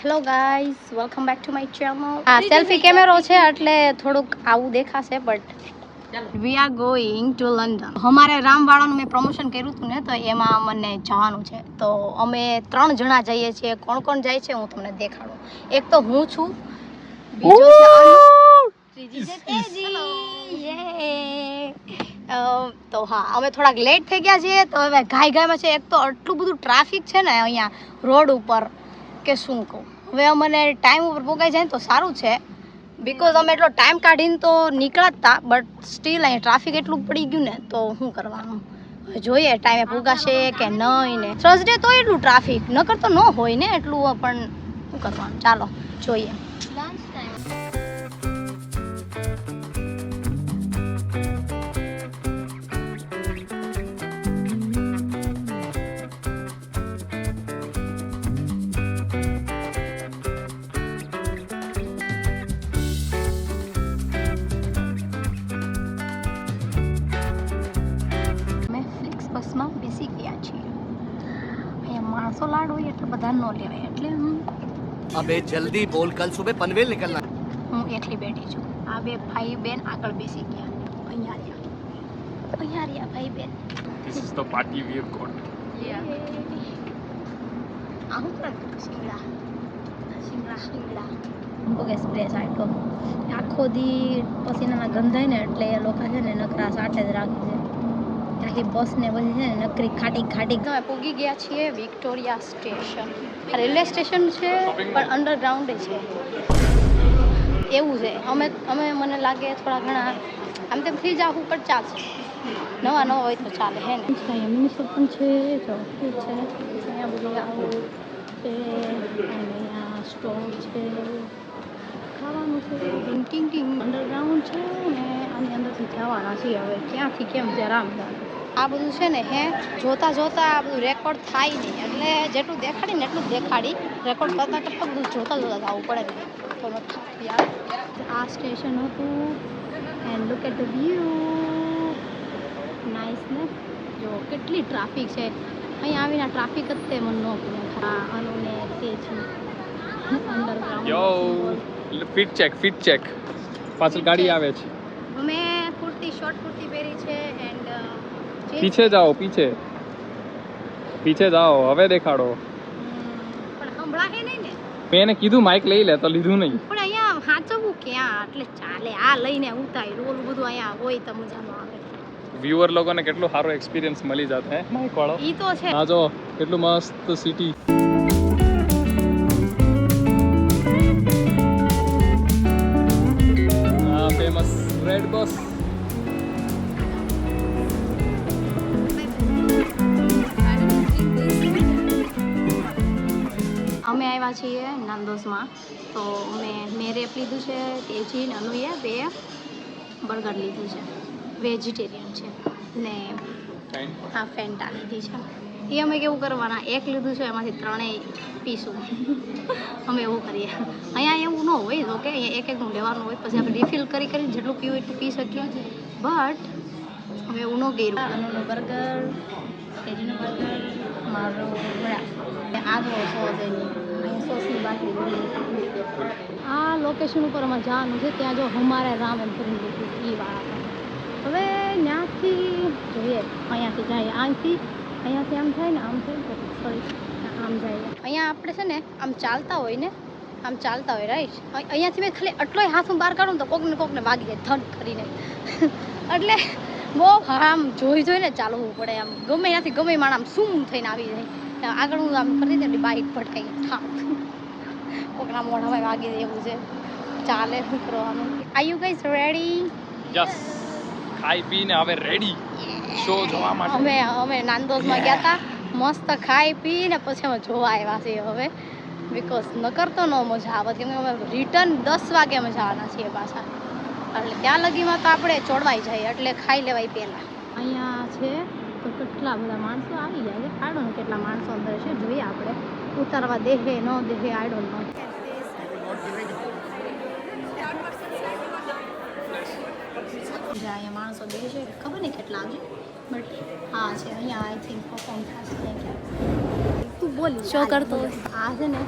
Hello guys, welcome back to my channel. આ selfie કેમેરો છે એટલે થોડુંક આવું દેખાશે, but we are going to London. અમારે રામવાળાનું મેં પ્રમોશન કર્યું હતું ને, તો એમાં મને જવાનું છે. તો અમે 3 જણા જઈએ છીએ. કોણ કોણ જાય છે હું તમને દેખાડું. એક તો હું છું, બીજો છે અનુ, ત્રીજી છે તેજી. તો હા, અમે થોડાક લેટ થઈ ગયા છીએ. તો હવે ઘાયમાં છે. એક તો આટલું બધું ટ્રાફિક છે ને અહીંયા રોડ ઉપર કે શું કહું. હવે અમને ટાઈમ ઉપર પહોંચાઈ જાય ને તો સારું છે, બિકોઝ અમે એટલો ટાઈમ કાઢીને તો નીકળ્યા હતા, બટ સ્ટીલ અહીંયા ટ્રાફિક એટલું પડી ગયું ને, તો શું કરવાનું. જોઈએ ટાઈમે પૂગાશે કે નહીં. ને થર્સડે તો એટલું ટ્રાફિક નકર તો ન હોય ને એટલું, પણ શું કરવાનું. ચાલો જોઈએ. બસમાં બેસી ગયા છીએ. અહીંયા માણસો લાડ હોય એટલે બધા ન લેવાય, એટલે અબે જલ્દી બોલ, કલ સુબહ પનવેલ નિકલના. હું એકલી બેઠી છું. આ બે ભાઈ બેન આગળ બેસી ગયા. અહીંયા રહ્યા ભાઈ બેન. This is the party we have got. આવું કરે શિંગડા ઓકે સ્પ્રેસ આટો આખો દી પસીનાના ગંધાય ને, એટલે એ લોકો છે ને નકરા સાટે જ રાખે છે. આખી બસ ને બધી છે ને નકરી ખાટી. અમે પૂગી ગયા છીએ વિક્ટોરિયા સ્ટેશન. રેલવે સ્ટેશન છે પણ અંડરગ્રાઉન્ડ છે એવું છે. અમે મને લાગે થોડા ઘણા આમ તેમ થઈ જાવું, પણ ચાલશે. નવા હોય તો ચાલે હે ને. મિનિસ્ટર પણ છે, જો ઠીક છે. અહીંયા બધું આવું છે, અહીંયા સ્ટોલ છે, ખાવાનું છે, ટિંગ અંડરગ્રાઉન્ડ છે ને આની અંદરથી જવાના છીએ. હવે ક્યાંથી કેમ જરા આ બધું છે ને જોતા આ બધું રેકોર્ડ થાય નહીં, એટલે જેટલું દેખાડી ને એટલું જ દેખાડી. રેકોર્ડ કરતાં બધું જોતા જવું પડે ને, તો નથી યાર. આ સ્ટેશન હતું and look at the view. Nice ને. જો કેટલી ટ્રાફિક છે અહીંયા. આવીને ટ્રાફિક જ તે મને ન ગમે. હા, અનુને તે છે અંડરગ્રાઉન્ડ. Yo, fit check. પાછળ ગાડી આવે છે. અમે શોર્ટ કુર્તી પહેરી છે એન્ડ પીછે જાઓ હવે દેખાડો. પણ સંભળાશે નહીં ને. મેં એને કીધું માઇક લઈ લે, તો લીધું નહીં. પણ અહીંયા સાચવવું ક્યાં, એટલે ચાલે આ લઈને ઉતારી રોલ બધું અહીંયા હોય તો મજા ન આવે. વ્યુઅર લોકોને કેટલું સારો એક્સપિરિયન્સ મળી જાત હે માઇક વાળો. ઈ તો છે. આ જો કેટલું મસ્ત સિટી. આ ફેમસ રેડ બસ. અમે આવ્યા છીએ નાંદોસમાં. તો મેં રેપ લીધું છે, તેજી ને અનુએ 2 બર્ગર લીધું છે, વેજીટેરિયન છે ને હા ફેન્ટા લીધી છે. એ અમે કેવું કરવાના, એક લીધું છે એમાંથી 3 પીશું. અમે એવું કરીએ. અહીંયા એવું ન હોય તો કે અહીંયા એકનું લેવાનું હોય, પછી આપણે રિફિલ કરી જેટલું પીવું એટલું પી શકીએ. બટ અમે એવું ન કર્યું. અનુનું બર્ગર, તેજીનું બર્ગર, મારું આગળ સોસ અહીંયા સોસની બાટલી. આ લોકેશન ઉપર અમારે જવાનું છે. ત્યાં જો હમારે રામ એમ કરીને લીધું એ વાળા. હવે ત્યાંથી જોઈએ, અહીંયાથી જાય, અહીંયાથી આમ થાય ને, આમ થાય સોરી આમ જાય. અહીંયા આપણે છે ને આમ ચાલતા હોય રાઈટ. અહીંયાથી મેં ખાલી આટલો હાથ હું બહાર કાઢું તો કોકને વાગી જાય ધન કરીને. એટલે બહુ આમ જોઈને ચાલવું પડે. આમ ગમે ત્યાંથી ગમે માણ આમ શું થઈને આવી જાય. આગળ હું આમ કરી દે બાઇક ભટકાઈ ઠાક કોકના મોઢામાં વાગી દે એવું છે. ચાલે શું કરવાનું. Are you guys ready? Yes, ખાઈ પીને હવે રેડી શો જોવા માટે. અમે નાંદોસમાં ગયા હતા, મસ્ત ખાઈ પીને પછી અમે જોવા આવ્યા છીએ હવે, બિકોઝ નકર તો ન મજા આવે. કેમ કે અમે રિટર્ન 10 વાગે અમે જવાના છીએ પાછા, એટલે ત્યાં લગીમાં તો આપણે ચોડવાઈ જાય, એટલે ખાઈ લેવાય પહેલાં. અહીંયા છે તો કેટલા બધા માણસો આવી જાય છે. આઈ ડોન્ટ નો કેટલા માણસો અંદર છે, જોઈએ આપણે ઉતારવા દેહે ન દેહે આઈ ડોન્ટ નો. અહીંયા માણસો દે છે, ખબર નહીં કેટલા આવે, બટ હા છે અહીંયા. આઈ થિંક પરફોર્મ થશે. તું બોલ શો કરતો. આ છે ને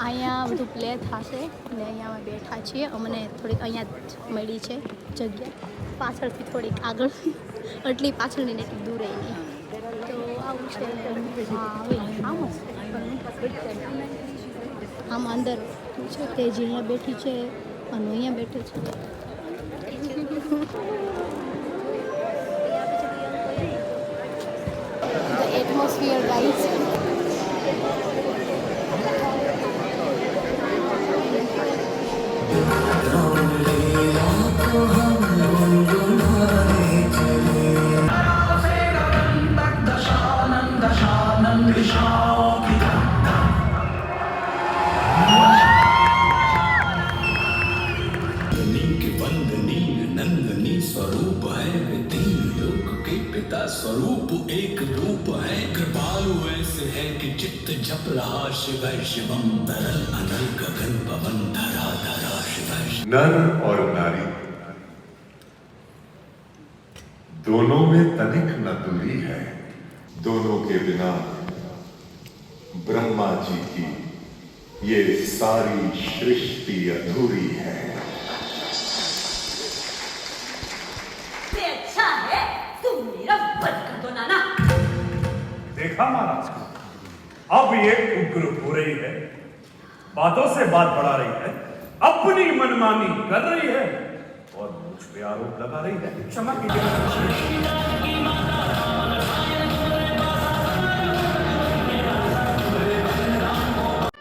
અહીંયા બધું પ્લે થશે અને અહીંયા અમે બેઠા છીએ. અમને થોડીક અહીંયા જ મળી છે જગ્યા, પાછળથી થોડીક આગળ, એટલી પાછળની ને એટલી દૂર નહીં. તો આવું છે. હા હવે આમ આમ અંદર છે તેજી અહીંયા બેઠી છે અને અહીંયા બેઠી છે. The atmosphere, guys. स्वरूप है वे तीन लोक के पिता स्वरूप एक रूप है कृपालु ऐसे है कि चित्त जप रहा शिव शिवम तरल अनल गगन पवन धरा धरा शिव नर और नारी दोनों में तनिक न दूरी है. दोनों के बिना ब्रह्मा जी की ये सारी सृष्टि अधूरी है. अच्छा है तुम मेरा वध कर दो नाना. देखा महाराज, अब ये उग्र हो रही है, बातों से बात बढ़ा रही है, अपनी मनमानी कर रही है और मुझ पे आरोप लगा रही है. क्षमा कीजिए.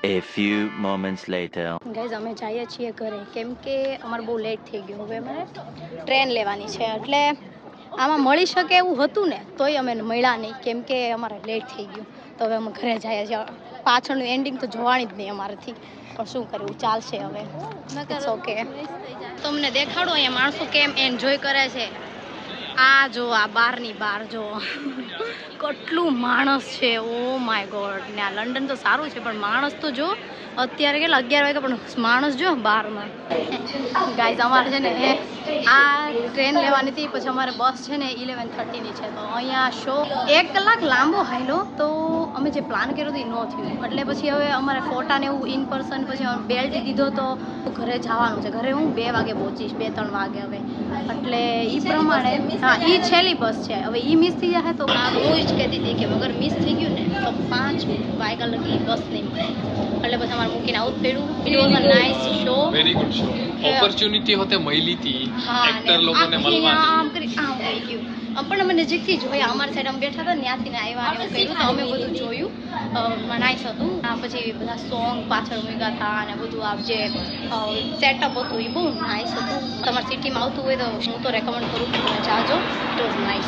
A few moments later. Guys અમે જઈએ છીએ ઘરે કેમ કે અમારે બહુ લેટ થઈ ગયું. હવે અમારે ટ્રેન લેવાની છે એટલે આમાં મળી શકે એવું હતું ને તોય અમે મળ્યા નહીં કેમ કે અમારે લેટ થઈ ગયું. તો હવે અમે ઘરે જઈએ છીએ. પાછળનું એન્ડિંગ તો જોવાની જ નહીં અમારાથી, પણ શું કરવું, ચાલશે હવે. ઓકે, તમને દેખાડો અહીંયા માણસો કેમ એન્જોય કરે છે. આ જો આ બારની બાર જો કેટલું માણસ છે. Oh my God. ને આ લંડન તો સારું છે પણ માણસ તો જો અત્યારે કેટલા 11 વાગે પણ માણસ જો બારમાં. ગાઈઝ અમારે છે ને આ ટ્રેન લેવાની હતી, પછી અમારે બસ છે ને 11:30ની છે. તો અહીંયા શો 1 કલાક લાંબો હાલ્યો તો અમે જે પ્લાન કર્યો હતો એ ન થયું. એટલે પછી હવે અમારે ફોટા ને એવું ઇન પર્સન પછી બેલ્ટ દીધો તો ઘરે જવાનું છે. ઘરે હું 2 વાગે પહોંચીશ, 2-3 વાગે હવે. એટલે એ પ્રમાણે હા એ છેલ્લી બસ છે. હવે એ મિસ થઈ જશે તો હું જ કહેતી હતી કે અગર મિસ થઈ ગયું ને તો 5 વાગ્યા લગી બસ નહીં મળે. એટલે પછી અમારે મૂકીને આવું જ પડ્યું. It was a nice show, very good show. Opportunity હોતે મળી હતી એક્ટર લોકોને આમ મળવાની. કરી આમ થઈ ગયું. પણ અમે નજીકથી જોયા, અમારી સાઈડ અમે બેઠા હતા ત્યાંથી ને આવ્યા અને કર્યું તો અમે બધું જોયું. નાઇસ હતું. પછી બધા સોંગ પાછળ મૂક્યા હતા અને બધું આ જે સેટઅપ હતું એ બહુ નાઇસ હતું. તમારી સિટીમાં આવતું હોય તો હું તો રેકમેન્ડ કરું છું, જાજો. It was nice.